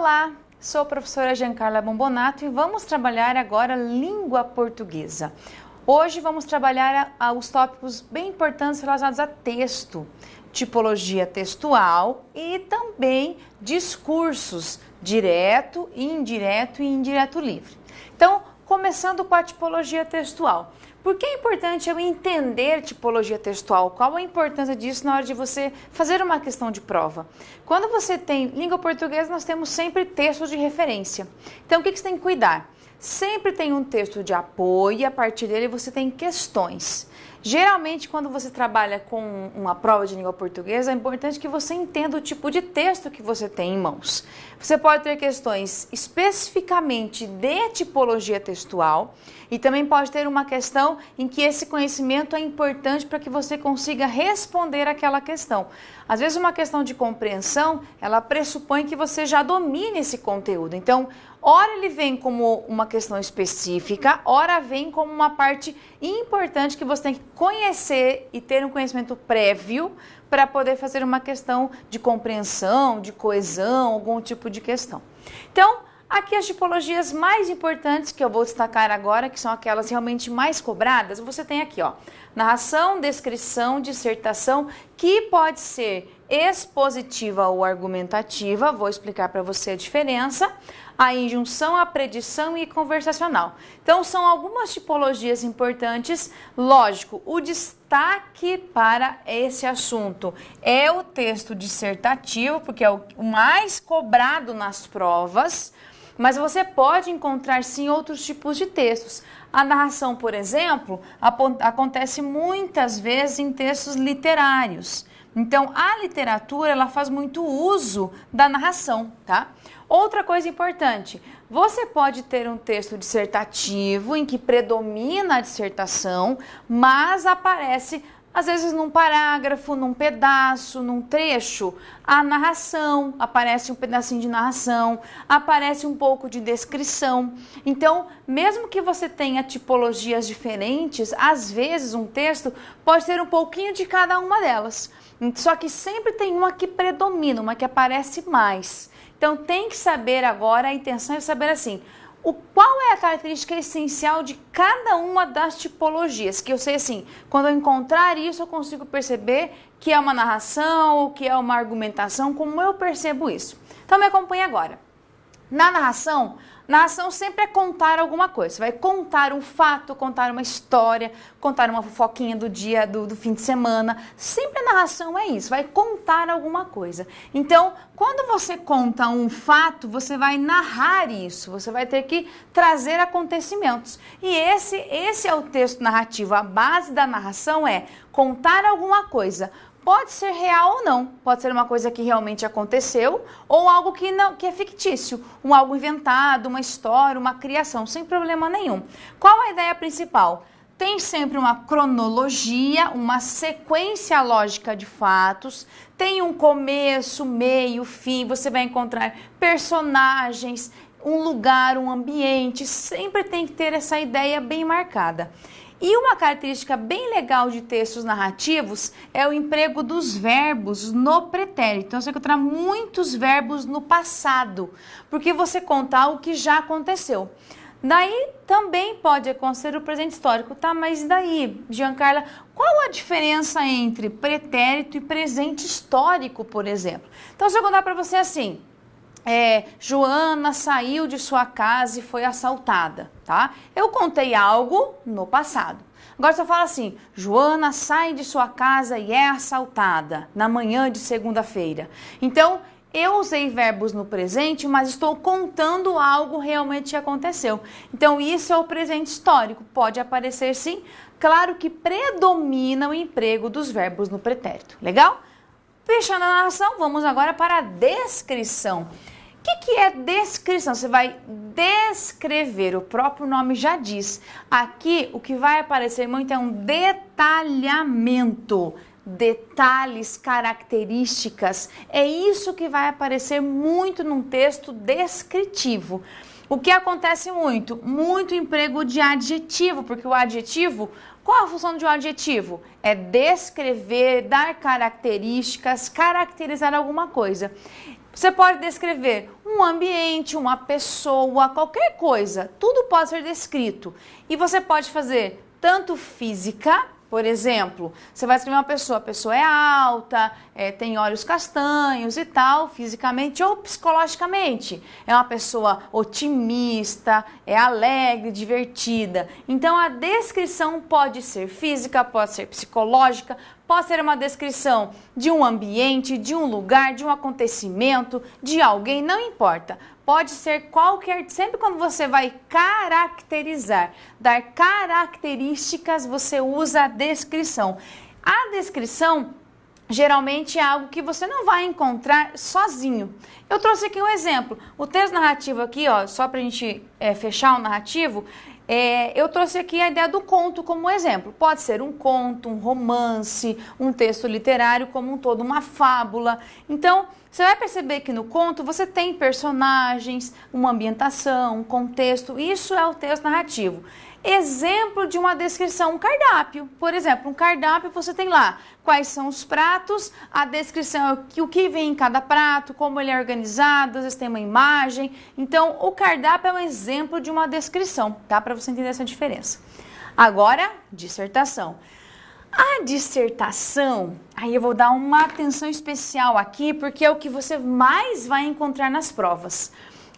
Olá, sou a professora Giancarla Bombonato e vamos trabalhar agora língua portuguesa. Hoje vamos trabalhar os tópicos bem importantes relacionados a texto, tipologia textual e também discursos direto, indireto e indireto livre. Então, começando com a tipologia textual. Por que é importante eu entender tipologia textual? Qual a importância disso na hora de você fazer uma questão de prova? Quando você tem língua portuguesa, nós temos sempre textos de referência. Então, o que você tem que cuidar? Sempre tem um texto de apoio e a partir dele você tem questões. Geralmente, quando você trabalha com uma prova de língua portuguesa, é importante que você entenda o tipo de texto que você tem em mãos. Você pode ter questões especificamente de tipologia textual e também pode ter uma questão em que esse conhecimento é importante para que você consiga responder aquela questão. Às vezes, uma questão de compreensão, ela pressupõe que você já domine esse conteúdo. Então, ora ele vem como uma questão específica, ora vem como uma parte importante que você tem que conhecer e ter um conhecimento prévio para poder fazer uma questão de compreensão, de coesão, algum tipo de questão. Então, aqui as tipologias mais importantes que eu vou destacar agora, que são aquelas realmente mais cobradas, você tem aqui, ó, narração, descrição, dissertação, que pode ser expositiva ou argumentativa, vou explicar para você a diferença, a injunção, a predição e conversacional. Então, são algumas tipologias importantes. Lógico, o destaque para esse assunto é o texto dissertativo, porque é o mais cobrado nas provas, mas você pode encontrar sim outros tipos de textos. A narração, por exemplo, acontece muitas vezes em textos literários. Então, a literatura, ela faz muito uso da narração, tá? Outra coisa importante, você pode ter um texto dissertativo em que predomina a dissertação, mas aparece, às vezes, num parágrafo, num pedaço, num trecho, a narração, aparece um pedacinho de narração, aparece um pouco de descrição. Então, mesmo que você tenha tipologias diferentes, às vezes um texto pode ter um pouquinho de cada uma delas. Só que sempre tem uma que predomina, uma que aparece mais. Então, tem que saber agora, a intenção é saber assim, qual é a característica essencial de cada uma das tipologias, que eu sei assim, quando eu encontrar isso eu consigo perceber que é uma narração ou que é uma argumentação, como eu percebo isso. Então, me acompanhe agora. Na narração sempre é contar alguma coisa. Você vai contar um fato, contar uma história, contar uma fofoquinha do dia, do fim de semana. Sempre a narração é isso, vai contar alguma coisa. Então, quando você conta um fato, você vai narrar isso, você vai ter que trazer acontecimentos. E esse é o texto narrativo. A base da narração é contar alguma coisa. Pode ser real ou não, pode ser uma coisa que realmente aconteceu ou algo que é fictício, algo inventado, uma história, uma criação, sem problema nenhum. Qual a ideia principal? Tem sempre uma cronologia, uma sequência lógica de fatos, tem um começo, meio, fim, você vai encontrar personagens, um lugar, um ambiente, sempre tem que ter essa ideia bem marcada. E uma característica bem legal de textos narrativos é o emprego dos verbos no pretérito. Então, você vai encontrar muitos verbos no passado, porque você conta algo que já aconteceu. Daí também pode acontecer o presente histórico, tá? Mas daí, Giancarla, qual a diferença entre pretérito e presente histórico, por exemplo? Então, se eu contar para você assim, Joana saiu de sua casa e foi assaltada, tá? Eu contei algo no passado. Agora se eu falo assim, Joana sai de sua casa e é assaltada na manhã de segunda-feira. Então, eu usei verbos no presente, mas estou contando algo realmente que aconteceu. Então, isso é o presente histórico. Pode aparecer sim. Claro que predomina o emprego dos verbos no pretérito. Legal? Fechando a narração, vamos agora para a descrição. O que é descrição? Você vai descrever, o próprio nome já diz. Aqui, o que vai aparecer muito é um detalhamento. Detalhes, características. É isso que vai aparecer muito num texto descritivo. O que acontece muito? Muito emprego de adjetivo, porque o adjetivo, qual a função de um adjetivo? É descrever, dar características, caracterizar alguma coisa. Você pode descrever um ambiente, uma pessoa, qualquer coisa. Tudo pode ser descrito. E você pode fazer tanto física, por exemplo, você vai escrever uma pessoa, a pessoa é alta, tem olhos castanhos e tal, fisicamente ou psicologicamente. É uma pessoa otimista, é alegre, divertida. Então a descrição pode ser física, pode ser psicológica, pode ser uma descrição de um ambiente, de um lugar, de um acontecimento, de alguém, não importa. Pode ser qualquer, sempre quando você vai caracterizar, dar características, você usa a descrição. A descrição geralmente é algo que você não vai encontrar sozinho. Eu trouxe aqui um exemplo. O texto narrativo aqui, ó, só para a gente fechar o narrativo, eu trouxe aqui a ideia do conto como exemplo. Pode ser um conto, um romance, um texto literário como um todo, uma fábula. Então, você vai perceber que no conto você tem personagens, uma ambientação, um contexto. Isso é o texto narrativo. Exemplo de uma descrição, um cardápio. Por exemplo, um cardápio você tem lá quais são os pratos, a descrição é o que vem em cada prato, como ele é organizado, às vezes tem uma imagem. Então, o cardápio é um exemplo de uma descrição, tá? Para você entender essa diferença. Agora, dissertação. A dissertação, aí eu vou dar uma atenção especial aqui, porque é o que você mais vai encontrar nas provas.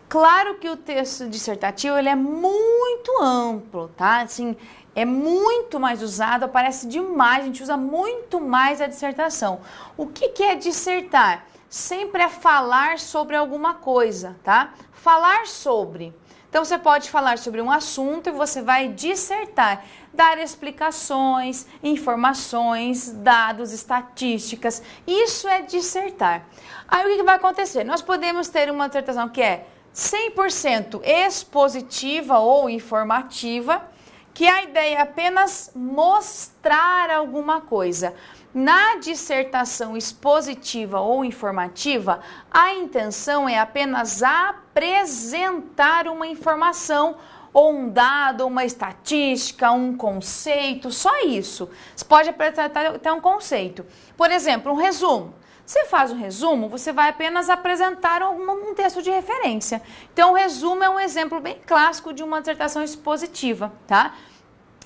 Claro que o texto dissertativo ele é muito amplo, tá? Assim, é muito mais usado, aparece demais, a gente usa muito mais a dissertação. O que é dissertar? Sempre é falar sobre alguma coisa, tá? Falar sobre. Então, você pode falar sobre um assunto e você vai dissertar, dar explicações, informações, dados, estatísticas. Isso é dissertar. Aí, o que vai acontecer? Nós podemos ter uma dissertação que é 100% expositiva ou informativa, que a ideia é apenas mostrar alguma coisa. Na dissertação expositiva ou informativa, a intenção é apenas apresentar uma informação, ou um dado, uma estatística, um conceito, só isso. Você pode apresentar até um conceito. Por exemplo, um resumo. Você faz um resumo, você vai apenas apresentar um texto de referência. Então, o resumo é um exemplo bem clássico de uma dissertação expositiva, tá?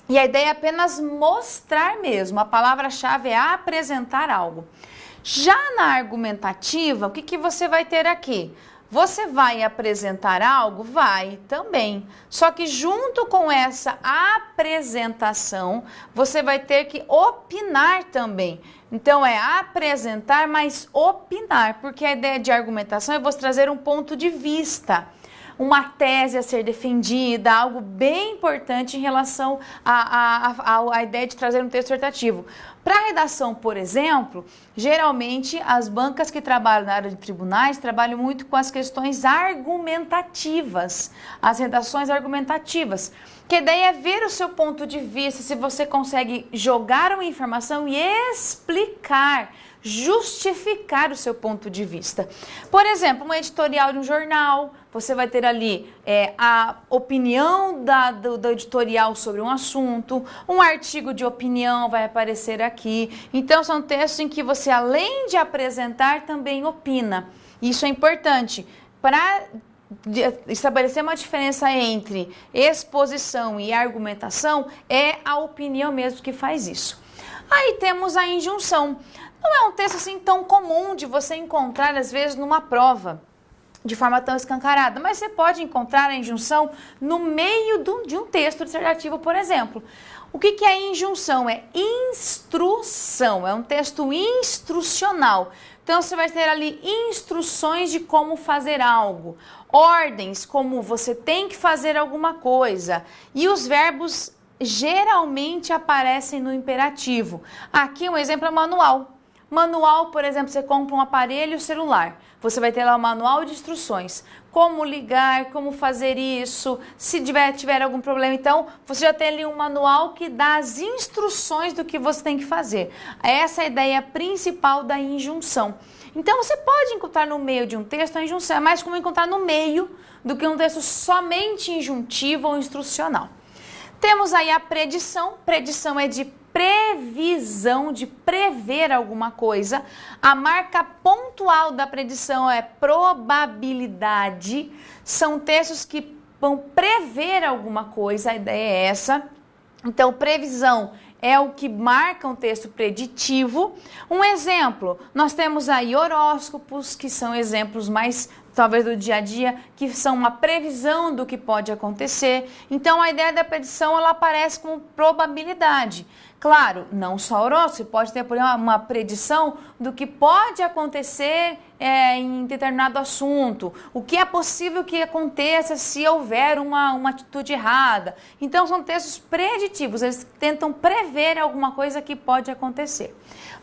E a ideia é apenas mostrar mesmo. A palavra-chave é apresentar algo. Já na argumentativa, o que você vai ter aqui? Você vai apresentar algo? Vai também. Só que junto com essa apresentação, você vai ter que opinar também. Então, é apresentar, mas opinar, porque a ideia de argumentação é você trazer um ponto de vista, uma tese a ser defendida, algo bem importante em relação à ideia de trazer um texto dissertativo. Para a redação, por exemplo, geralmente as bancas que trabalham na área de tribunais trabalham muito com as questões argumentativas, as redações argumentativas. Que a ideia é ver o seu ponto de vista, se você consegue jogar uma informação e explicar, justificar o seu ponto de vista. Por exemplo, um editorial de um jornal, você vai ter ali a opinião do editorial sobre um assunto, um artigo de opinião vai aparecer aqui. Então, são textos em que você, além de apresentar, também opina. Isso é importante para estabelecer uma diferença entre exposição e argumentação, é a opinião mesmo que faz isso. Aí temos a injunção. Não é um texto assim tão comum de você encontrar, às vezes, numa prova, de forma tão escancarada, mas você pode encontrar a injunção no meio de um texto dissertativo, por exemplo. O que é injunção? É instrução, é um texto instrucional. Então, você vai ter ali instruções de como fazer algo, ordens, como você tem que fazer alguma coisa, e os verbos geralmente aparecem no imperativo. Aqui um exemplo é manual. Manual, por exemplo, você compra um aparelho celular, você vai ter lá o manual de instruções, como ligar, como fazer isso, se tiver algum problema, então você já tem ali um manual que dá as instruções do que você tem que fazer. Essa é a ideia principal da injunção. Então você pode encontrar no meio de um texto a injunção, é mais como encontrar no meio do que um texto somente injuntivo ou instrucional. Temos aí a predição. Predição é de prever previsão, de prever alguma coisa. A marca pontual da predição é probabilidade. São textos que vão prever alguma coisa, a ideia é essa. Então, previsão é o que marca um texto preditivo. Um exemplo, nós temos aí horóscopos, que são exemplos mais, talvez, do dia a dia, que são uma previsão do que pode acontecer. Então, a ideia da predição, ela aparece como probabilidade. Claro, não só horóscopo, pode ter, por exemplo, uma predição do que pode acontecer em determinado assunto, o que é possível que aconteça se houver uma atitude errada. Então, são textos preditivos, eles tentam prever alguma coisa que pode acontecer.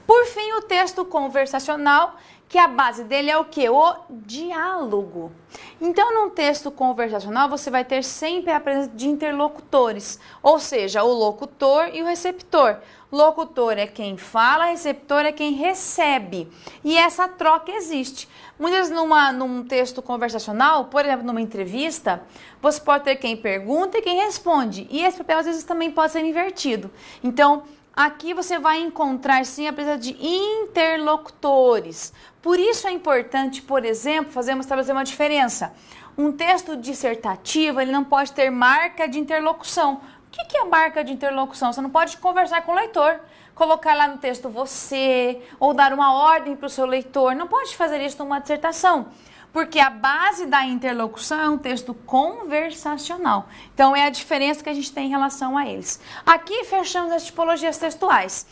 Por fim, o texto conversacional, que a base dele é o quê? O diálogo. Então, num texto conversacional, você vai ter sempre a presença de interlocutores, ou seja, o locutor e o receptor. Locutor é quem fala, receptor é quem recebe. E essa troca existe. Muitas vezes num texto conversacional, por exemplo, numa entrevista, você pode ter quem pergunta e quem responde. E esse papel, às vezes, também pode ser invertido. Então, aqui você vai encontrar, sim, a presença de interlocutores. Por isso é importante, por exemplo, estabelecer uma diferença. Um texto dissertativo, ele não pode ter marca de interlocução. O que é marca de interlocução? Você não pode conversar com o leitor, colocar lá no texto você, ou dar uma ordem para o seu leitor. Não pode fazer isso numa dissertação, porque a base da interlocução é um texto conversacional. Então, é a diferença que a gente tem em relação a eles. Aqui, fechamos as tipologias textuais.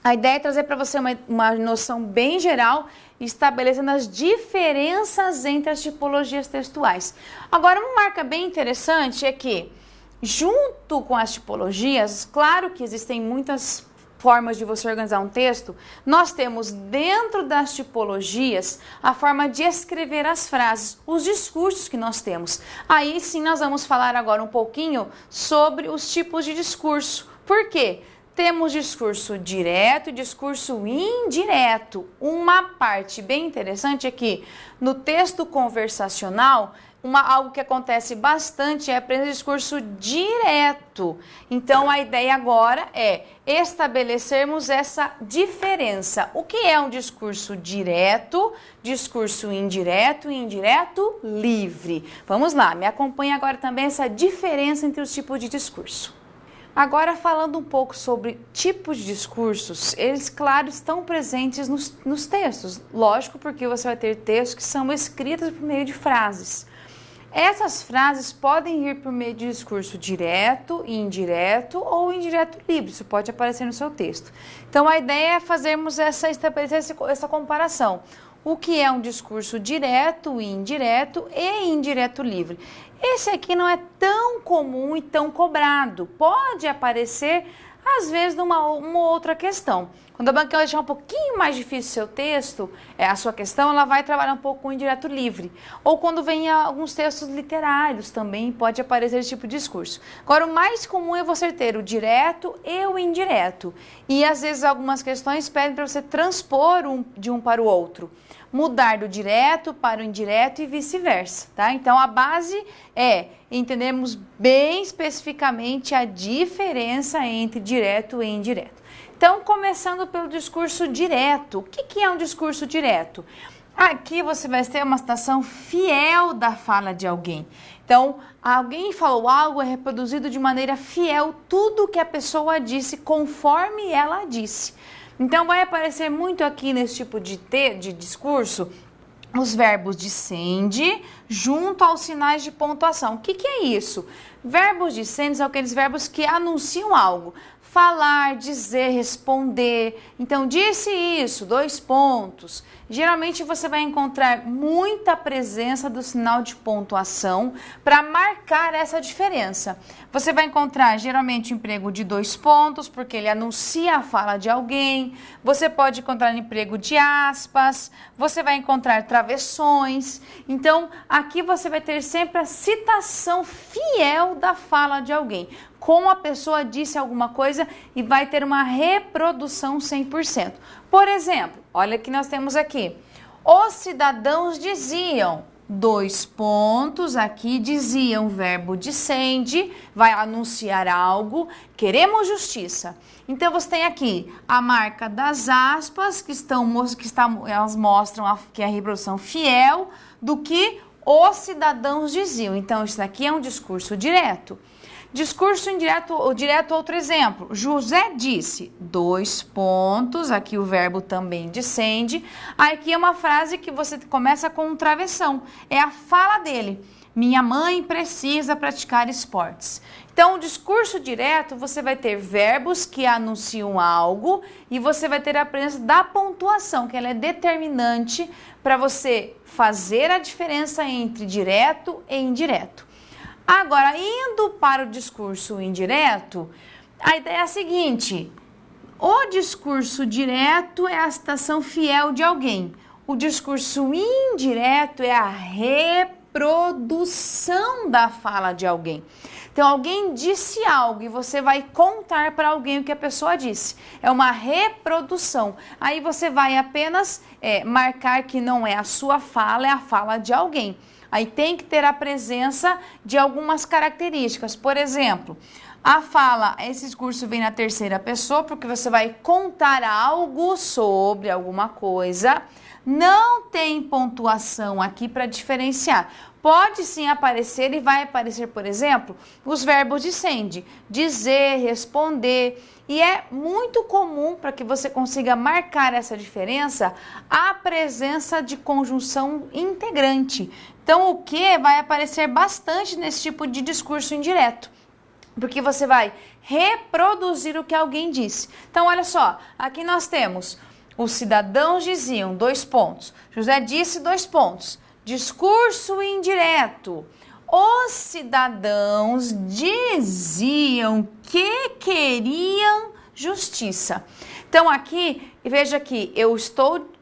A ideia é trazer para você uma noção bem geral, estabelecendo as diferenças entre as tipologias textuais. Agora, uma marca bem interessante é que, junto com as tipologias, claro que existem muitas formas de você organizar um texto, nós temos dentro das tipologias a forma de escrever as frases, os discursos que nós temos. Aí sim nós vamos falar agora um pouquinho sobre os tipos de discurso. Por quê? Temos discurso direto e discurso indireto. Uma parte bem interessante é que no texto conversacional, algo que acontece bastante é a presença de discurso direto. Então, a ideia agora é estabelecermos essa diferença. O que é um discurso direto, discurso indireto e indireto livre? Vamos lá, me acompanha agora também essa diferença entre os tipos de discurso. Agora, falando um pouco sobre tipos de discursos, eles, claro, estão presentes nos textos. Lógico, porque você vai ter textos que são escritos por meio de frases. Essas frases podem vir por meio de discurso direto, indireto ou indireto livre. Isso pode aparecer no seu texto. Então, a ideia é estabelecer essa comparação. O que é um discurso direto, indireto e indireto livre. Esse aqui não é tão comum e tão cobrado. Pode aparecer, às vezes, numa outra questão. Quando a banca deixar um pouquinho mais difícil o seu texto, a sua questão, ela vai trabalhar um pouco com o indireto livre. Ou quando vem alguns textos literários também pode aparecer esse tipo de discurso. Agora, o mais comum é você ter o direto e o indireto. E, às vezes, algumas questões pedem para você transpor de um para o outro. Mudar do direto para o indireto e vice-versa, tá? Então, a base é entendermos bem especificamente a diferença entre direto e indireto. Então, começando pelo discurso direto. O que é um discurso direto? Aqui você vai ter uma citação fiel da fala de alguém. Então, alguém falou algo, é reproduzido de maneira fiel tudo que a pessoa disse, conforme ela disse. Então, vai aparecer muito aqui nesse tipo de discurso os verbos dicende junto aos sinais de pontuação. O que é isso? Verbos dicende são aqueles verbos que anunciam algo. Falar, dizer, responder. Então, disse isso, 2 pontos. Geralmente, você vai encontrar muita presença do sinal de pontuação para marcar essa diferença. Você vai encontrar, geralmente, um emprego de 2 pontos, porque ele anuncia a fala de alguém. Você pode encontrar emprego de aspas. Você vai encontrar travessões. Então, aqui você vai ter sempre a citação fiel da fala de alguém. Como a pessoa disse alguma coisa e vai ter uma reprodução 100%. Por exemplo, olha o que nós temos aqui. Os cidadãos diziam, dois pontos, aqui dizia um verbo dicende, vai anunciar algo, queremos justiça. Então, você tem aqui a marca das aspas, elas mostram que é a reprodução fiel do que os cidadãos diziam. Então, isso daqui é um discurso direto. Discurso indireto, ou direto, outro exemplo. José disse, dois pontos, aqui o verbo também dicende. Aqui é uma frase que você começa com um travessão. É a fala dele. Minha mãe precisa praticar esportes. Então, o discurso direto, você vai ter verbos que anunciam algo e você vai ter a presença da pontuação, que ela é determinante para você fazer a diferença entre direto e indireto. Agora, indo para o discurso indireto, a ideia é a seguinte: o discurso direto é a citação fiel de alguém. O discurso indireto é a reprodução da fala de alguém. Então, alguém disse algo e você vai contar para alguém o que a pessoa disse. É uma reprodução. Aí você vai apenas marcar que não é a sua fala, é a fala de alguém. Aí tem que ter a presença de algumas características. Por exemplo, a fala, esse discurso vem na terceira pessoa, porque você vai contar algo sobre alguma coisa. Não tem pontuação aqui para diferenciar. Pode sim aparecer e vai aparecer, por exemplo, os verbos dicende, dizer, responder. E é muito comum, para que você consiga marcar essa diferença, a presença de conjunção integrante. Então, o que vai aparecer bastante nesse tipo de discurso indireto, porque você vai reproduzir o que alguém disse. Então, olha só, aqui nós temos, os cidadãos diziam, dois pontos. José disse, dois pontos. Discurso indireto. Os cidadãos diziam que queriam justiça. Então, aqui, veja que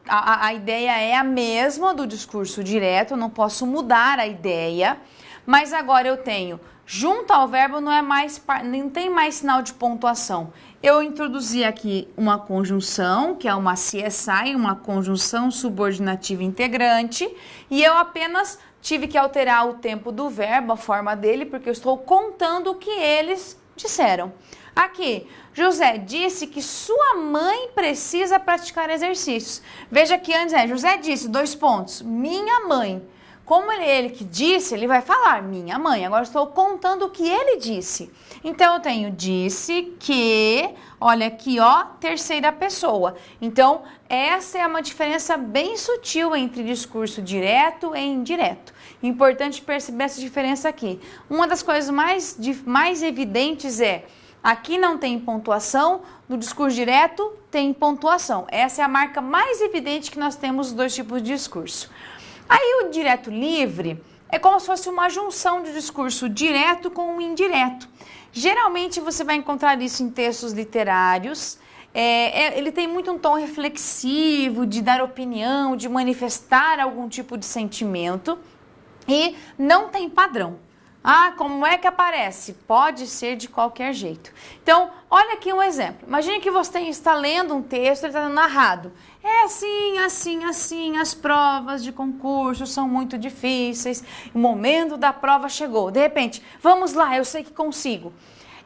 a ideia é a mesma do discurso direto, eu não posso mudar a ideia, mas agora eu tenho, junto ao verbo, não tem mais sinal de pontuação. Eu introduzi aqui uma conjunção, que é uma CSI, uma conjunção subordinativa integrante, e eu apenas tive que alterar o tempo do verbo, a forma dele, porque eu estou contando o que eles disseram. Aqui, José disse que sua mãe precisa praticar exercícios. Veja que antes José disse, dois pontos, minha mãe. Como ele que disse, ele vai falar, minha mãe. Agora estou contando o que ele disse. Então, eu tenho disse que, olha aqui, ó, terceira pessoa. Então, essa é uma diferença bem sutil entre discurso direto e indireto. Importante perceber essa diferença aqui. Uma das coisas mais evidentes é, aqui não tem pontuação, no discurso direto tem pontuação. Essa é a marca mais evidente que nós temos dos dois tipos de discurso. Aí o direto livre é como se fosse uma junção de discurso direto com o indireto. Geralmente você vai encontrar isso em textos literários. Ele tem muito um tom reflexivo, de dar opinião, de manifestar algum tipo de sentimento e não tem padrão. Ah, como é que aparece? Pode ser de qualquer jeito. Então, olha aqui um exemplo. Imagine que você está lendo um texto, ele está narrado. É assim, assim, assim, as provas de concurso são muito difíceis, o momento da prova chegou. De repente, vamos lá, eu sei que consigo.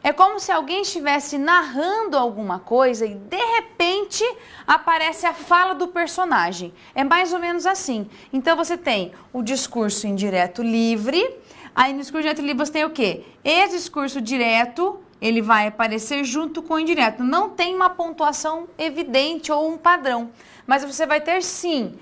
É como se alguém estivesse narrando alguma coisa e de repente aparece a fala do personagem. É mais ou menos assim. Então você tem o discurso indireto livre. Aí no discurso direto livre você tem o quê? Esse discurso direto, ele vai aparecer junto com o indireto. Não tem uma pontuação evidente ou um padrão. Mas você vai ter sim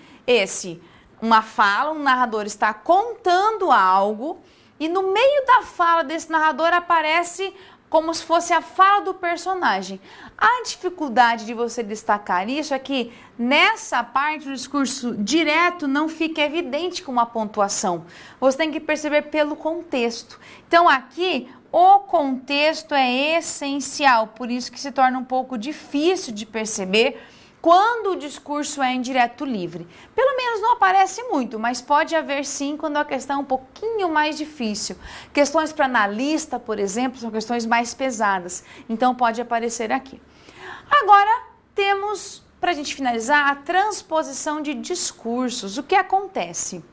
uma fala, um narrador está contando algo e no meio da fala desse narrador aparece como se fosse a fala do personagem. A dificuldade de você destacar isso é que nessa parte do discurso direto não fica evidente com uma pontuação. Você tem que perceber pelo contexto. Então aqui o contexto é essencial, por isso que se torna um pouco difícil de perceber quando o discurso é indireto livre. Pelo menos não aparece muito, mas pode haver sim quando a questão é um pouquinho mais difícil. Questões para analista, por exemplo, são questões mais pesadas, então pode aparecer aqui. Agora temos, para a gente finalizar, a transposição de discursos. O que acontece?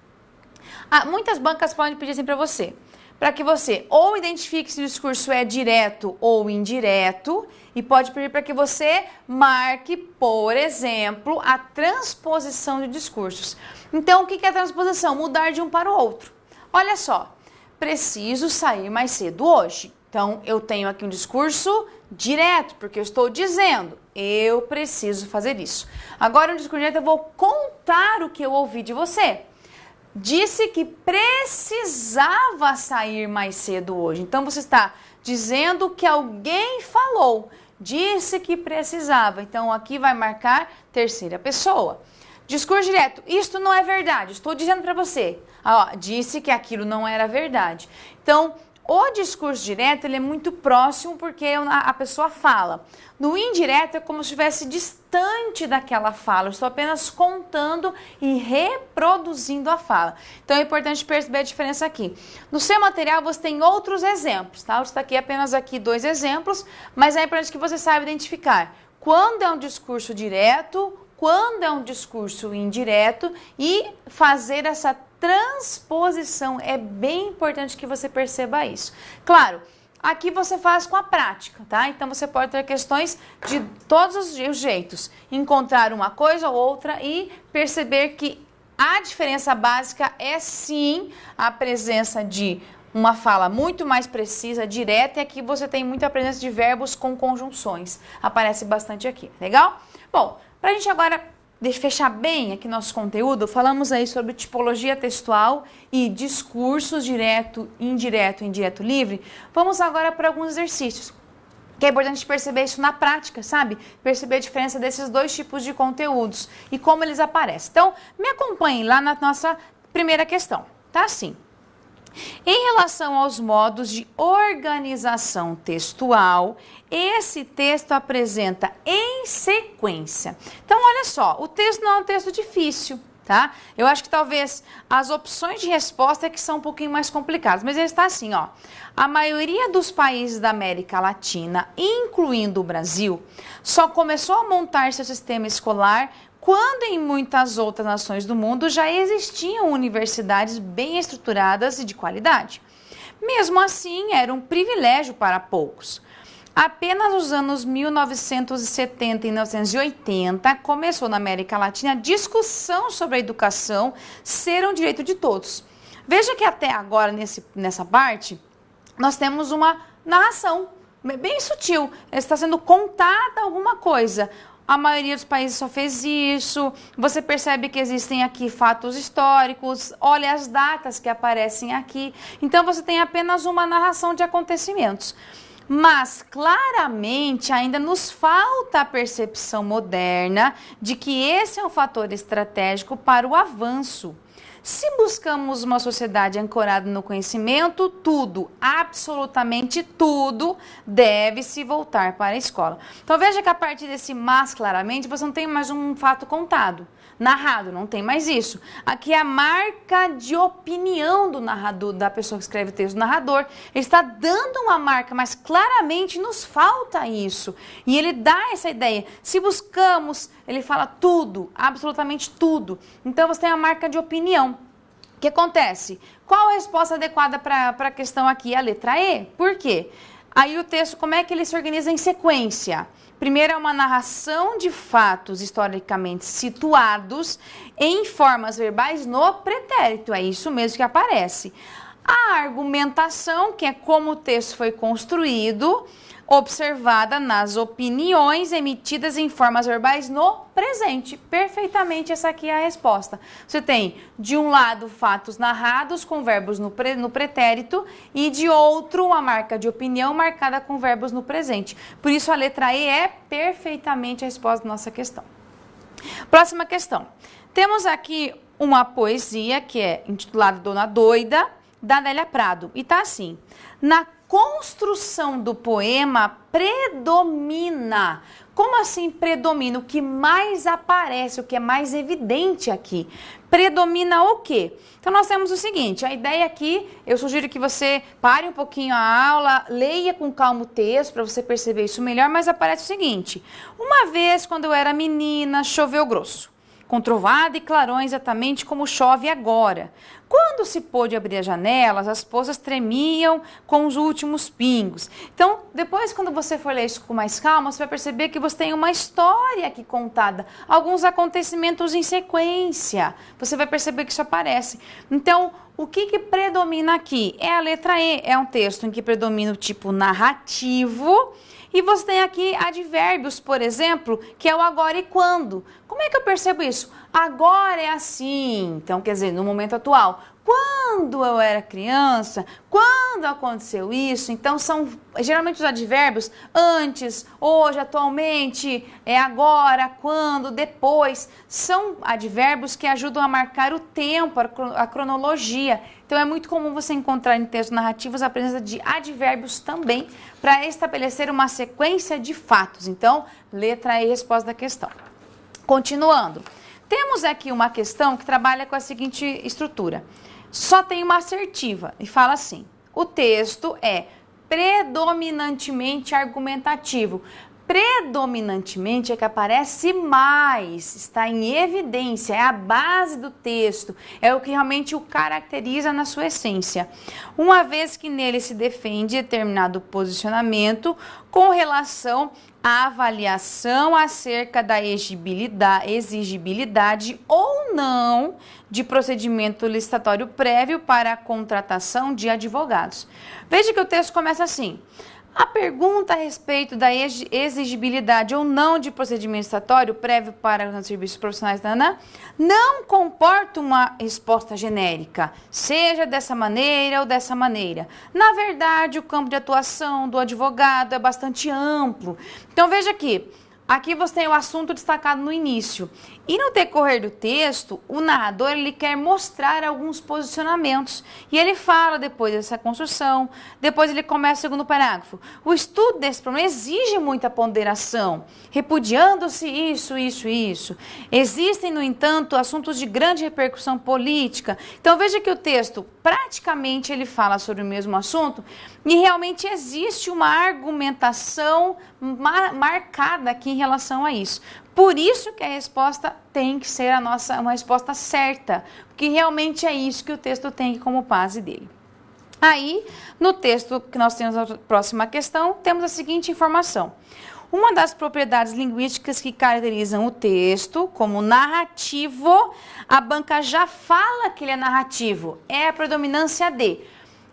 Muitas bancas podem pedir assim para você, para que você ou identifique se o discurso é direto ou indireto, e pode pedir para que você marque, por exemplo, a transposição de discursos. Então, o que é a transposição? Mudar de um para o outro. Olha só, preciso sair mais cedo hoje. Então, eu tenho aqui um discurso direto, porque eu estou dizendo, eu preciso fazer isso. Agora, um discurso direto, eu vou contar o que eu ouvi de você. Disse que precisava sair mais cedo hoje. Então, você está dizendo que alguém falou. Disse que precisava. Então, aqui vai marcar terceira pessoa. Discurso direto. Isto não é verdade. Estou dizendo para você. Disse que aquilo não era verdade. Então, o discurso direto ele é muito próximo porque a pessoa fala. No indireto é como se estivesse distante daquela fala. Eu estou apenas contando e reproduzindo a fala. Então é importante perceber a diferença aqui. No seu material você tem outros exemplos, tá? Está aqui apenas aqui 2 exemplos, mas é importante que você saiba identificar quando é um discurso direto, quando é um discurso indireto e fazer essa transposição. É bem importante que você perceba isso. Claro, aqui você faz com a prática, tá? Então você pode ter questões de todos os jeitos. Encontrar uma coisa ou outra e perceber que a diferença básica é sim a presença de uma fala muito mais precisa, direta, e aqui você tem muita presença de verbos com conjunções. Aparece bastante aqui, legal? Bom, para a gente agora fechar bem aqui nosso conteúdo, falamos aí sobre tipologia textual e discursos direto, indireto livre. Vamos agora para alguns exercícios, que é importante perceber isso na prática, sabe? Perceber a diferença desses 2 tipos de conteúdos e como eles aparecem. Então, me acompanhem lá na nossa primeira questão, tá assim. Em relação aos modos de organização textual, esse texto apresenta em sequência. Então, olha só, o texto não é um texto difícil, tá? Eu acho que talvez as opções de resposta é que são um pouquinho mais complicadas, mas ele está assim, ó. A maioria dos países da América Latina, incluindo o Brasil, só começou a montar seu sistema escolar quando em muitas outras nações do mundo já existiam universidades bem estruturadas e de qualidade. Mesmo assim, era um privilégio para poucos. Apenas nos anos 1970 e 1980 começou na América Latina a discussão sobre a educação ser um direito de todos. Veja que até agora, nessa parte, nós temos uma narração bem sutil. Está sendo contada alguma coisa. A maioria dos países só fez isso. Você percebe que existem aqui fatos históricos. Olha as datas que aparecem aqui. Então, você tem apenas uma narração de acontecimentos. Mas, claramente, ainda nos falta a percepção moderna de que esse é um fator estratégico para o avanço. Se buscamos uma sociedade ancorada no conhecimento, tudo, absolutamente tudo, deve se voltar para a escola. Então veja que a partir desse mas claramente, você não tem mais um fato contado, narrado, não tem mais isso. Aqui é a marca de opinião do narrador, da pessoa que escreve o texto, do narrador. Ele está dando uma marca, mas claramente nos falta isso. E ele dá essa ideia. Se buscamos, ele fala tudo, absolutamente tudo. Então você tem a marca de opinião. O que acontece? Qual a resposta adequada para a questão aqui? A letra E. Por quê? Aí o texto, como é que ele se organiza em sequência? Primeiro é uma narração de fatos historicamente situados em formas verbais no pretérito. É isso mesmo que aparece. A argumentação, que é como o texto foi construído, observada nas opiniões emitidas em formas verbais no presente. Perfeitamente, essa aqui é a resposta. Você tem, de um lado, fatos narrados com verbos no pretérito e, de outro, uma marca de opinião marcada com verbos no presente. Por isso, a letra E é perfeitamente a resposta da nossa questão. Próxima questão. Temos aqui uma poesia que é intitulada Dona Doida, da Adélia Prado. E tá assim: na construção do poema predomina. Como assim predomina? O que mais aparece, o que é mais evidente aqui? Predomina o quê? Então nós temos o seguinte, a ideia aqui, eu sugiro que você pare um pouquinho a aula, leia com calma o texto para você perceber isso melhor, mas aparece o seguinte: uma vez quando eu era menina, choveu grosso. com trovada e clarões, exatamente como chove agora. Quando se pôde abrir as janelas, as poças tremiam com os últimos pingos. Então, depois, quando você for ler isso com mais calma, você vai perceber que você tem uma história aqui contada, alguns acontecimentos em sequência. Você vai perceber que isso aparece. Então, o que predomina aqui? É a letra E, é um texto em que predomina o tipo narrativo. E você tem aqui advérbios, por exemplo, que é o agora e quando. Como é que eu percebo isso? Agora é assim, então quer dizer, no momento atual. Quando eu era criança, quando aconteceu isso, então são geralmente os advérbios antes, hoje, atualmente, é agora, quando, depois. São advérbios que ajudam a marcar o tempo, a cronologia. Então é muito comum você encontrar em textos narrativos a presença de advérbios também para estabelecer uma sequência de fatos. Então, letra E, resposta da questão. Continuando, temos aqui uma questão que trabalha com a seguinte estrutura. Só tem uma assertiva e fala assim: o texto é predominantemente argumentativo. Predominantemente é que aparece mais, está em evidência, é a base do texto, é o que realmente o caracteriza na sua essência. Uma vez que nele se defende determinado posicionamento com relação à avaliação acerca da exigibilidade ou não de procedimento licitatório prévio para a contratação de advogados. Veja que o texto começa assim: a pergunta a respeito da exigibilidade ou não de procedimento licitatório prévio para os serviços profissionais da ANA não comporta uma resposta genérica, seja dessa maneira ou dessa maneira. Na verdade, o campo de atuação do advogado é bastante amplo. Então, veja aqui você tem o assunto destacado no início. E no decorrer do texto, o narrador ele quer mostrar alguns posicionamentos. E ele fala depois dessa construção, depois ele começa o segundo parágrafo. O estudo desse problema exige muita ponderação, repudiando-se isso. Existem, no entanto, assuntos de grande repercussão política. Então veja que o texto, praticamente, ele fala sobre o mesmo assunto e realmente existe uma argumentação marcada aqui em relação a isso. Por isso que a resposta tem que ser uma resposta certa, porque realmente é isso que o texto tem como base dele. Aí, no texto que nós temos a próxima questão, temos a seguinte informação. Uma das propriedades linguísticas que caracterizam o texto como narrativo, a banca já fala que ele é narrativo, é a predominância de.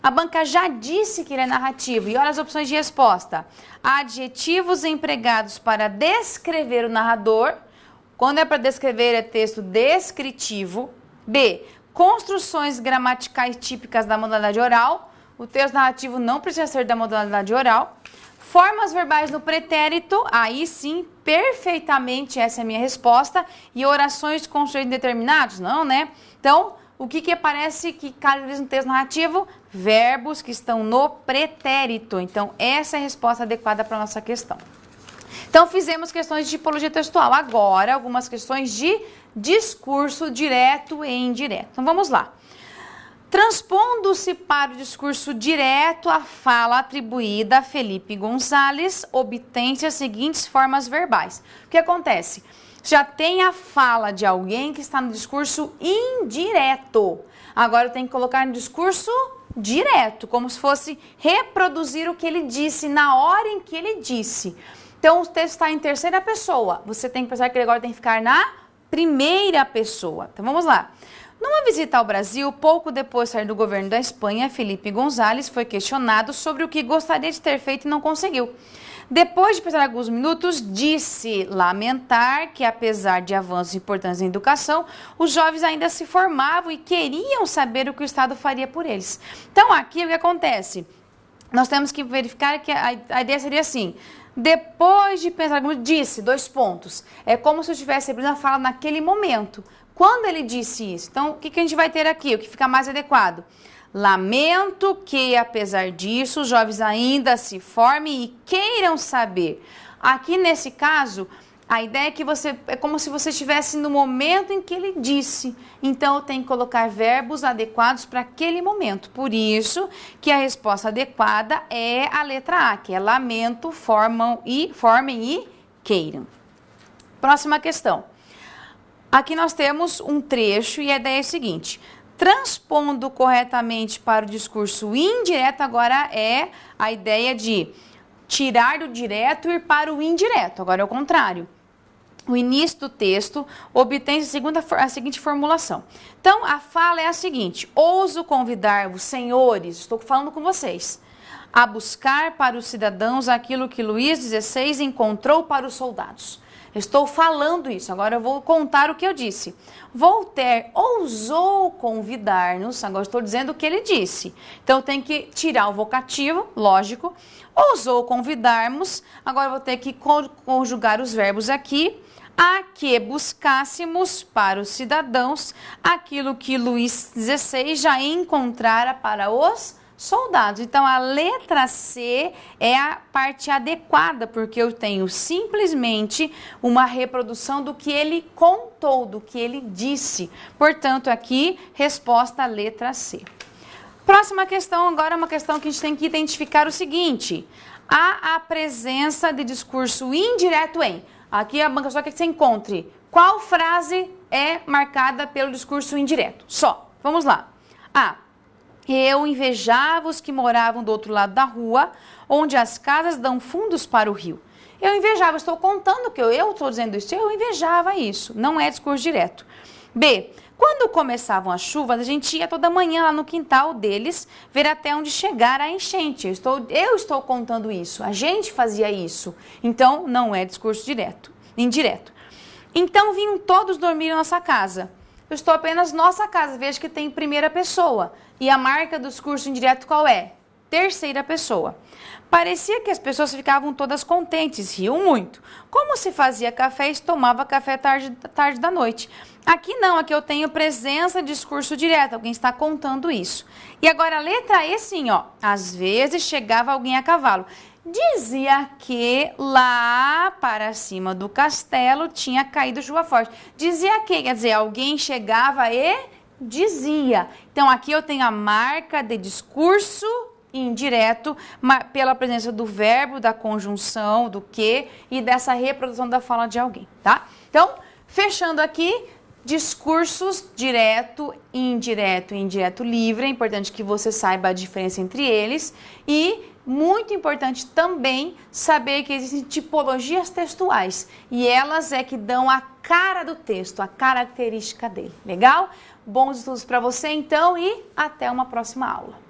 A banca já disse que ele é narrativo. E olha as opções de resposta. Adjetivos empregados para descrever o narrador. Quando é para descrever, é texto descritivo. B. Construções gramaticais típicas da modalidade oral. O texto narrativo não precisa ser da modalidade oral. Formas verbais no pretérito. Aí sim, perfeitamente essa é a minha resposta. E orações com sujeitos indeterminados? Não, né? Então, o que aparece que caracteriza um texto narrativo? Verbos que estão no pretérito. Então, essa é a resposta adequada para a nossa questão. Então, fizemos questões de tipologia textual. Agora, algumas questões de discurso direto e indireto. Então, vamos lá. Transpondo-se para o discurso direto, a fala atribuída a Felipe Gonzalez obtém-se as seguintes formas verbais. O que acontece? Já tem a fala de alguém que está no discurso indireto. Agora eu tenho que colocar no discurso direto, como se fosse reproduzir o que ele disse na hora em que ele disse. Então o texto está em terceira pessoa. Você tem que pensar que ele agora tem que ficar na primeira pessoa. Então vamos lá. Numa visita ao Brasil, pouco depois de sair do governo da Espanha, Felipe Gonzalez foi questionado sobre o que gostaria de ter feito e não conseguiu. Depois de pensar alguns minutos, disse lamentar que, apesar de avanços importantes em educação, os jovens ainda se formavam e queriam saber o que o Estado faria por eles. Então, aqui o que acontece? Nós temos que verificar que a ideia seria assim: depois de pensar, disse, 2 pontos. É como se eu tivesse abrindo a fala naquele momento. Quando ele disse isso? Então, o que a gente vai ter aqui? O que fica mais adequado? Lamento que, apesar disso, os jovens ainda se formem e queiram saber. Aqui, nesse caso, a ideia é que é como se você estivesse no momento em que ele disse. Então, eu tenho que colocar verbos adequados para aquele momento. Por isso que a resposta adequada é a letra A, que é lamento, formem e queiram. Próxima questão. Aqui nós temos um trecho e a ideia é a seguinte: transpondo corretamente para o discurso indireto, agora é a ideia de tirar do direto e ir para o indireto, agora é o contrário. O início do texto obtém a seguinte formulação. Então, a fala é a seguinte: ouso convidar-vos, senhores, estou falando com vocês, a buscar para os cidadãos aquilo que Luís XVI encontrou para os soldados. Estou falando isso, agora eu vou contar o que eu disse. Voltaire ousou convidar-nos, agora estou dizendo o que ele disse. Então, tem que tirar o vocativo, lógico. Ousou convidar-nos, agora eu vou ter que conjugar os verbos aqui, a que buscássemos para os cidadãos aquilo que Luís XVI já encontrara para os soldados. Então, a letra C é a parte adequada, porque eu tenho simplesmente uma reprodução do que ele contou, do que ele disse. Portanto, aqui, resposta à letra C. Próxima questão, agora é uma questão que a gente tem que identificar o seguinte: há a presença de discurso indireto em. Aqui a banca só quer que você encontre qual frase é marcada pelo discurso indireto. Só. Vamos lá. A. Eu invejava os que moravam do outro lado da rua, onde as casas dão fundos para o rio. Eu invejava, estou contando que eu estou dizendo isso, eu invejava isso. Não é discurso direto. B. Quando começavam as chuvas, a gente ia toda manhã lá no quintal deles, ver até onde chegar a enchente. Eu estou contando isso, a gente fazia isso. Então, não é discurso indireto. Então, vinham todos dormir em nossa casa. Eu estou apenas nossa casa, veja que tem primeira pessoa. E a marca do discurso indireto qual é? Terceira pessoa. Parecia que as pessoas ficavam todas contentes, riam muito. Como se fazia café e se tomava café tarde da noite. Aqui não, aqui eu tenho presença de discurso direto, alguém está contando isso. E agora a letra E sim, ó. Às vezes chegava alguém a cavalo. Dizia que lá para cima do castelo tinha caído chuva forte. Dizia que, quer dizer, alguém chegava e dizia. Então aqui eu tenho a marca de discurso indireto pela presença do verbo, da conjunção, do que e dessa reprodução da fala de alguém, tá? Então, fechando aqui, discursos direto, indireto e indireto livre. É importante que você saiba a diferença entre eles e muito importante também saber que existem tipologias textuais e elas é que dão a cara do texto, a característica dele. Legal? Bons estudos para você então e até uma próxima aula.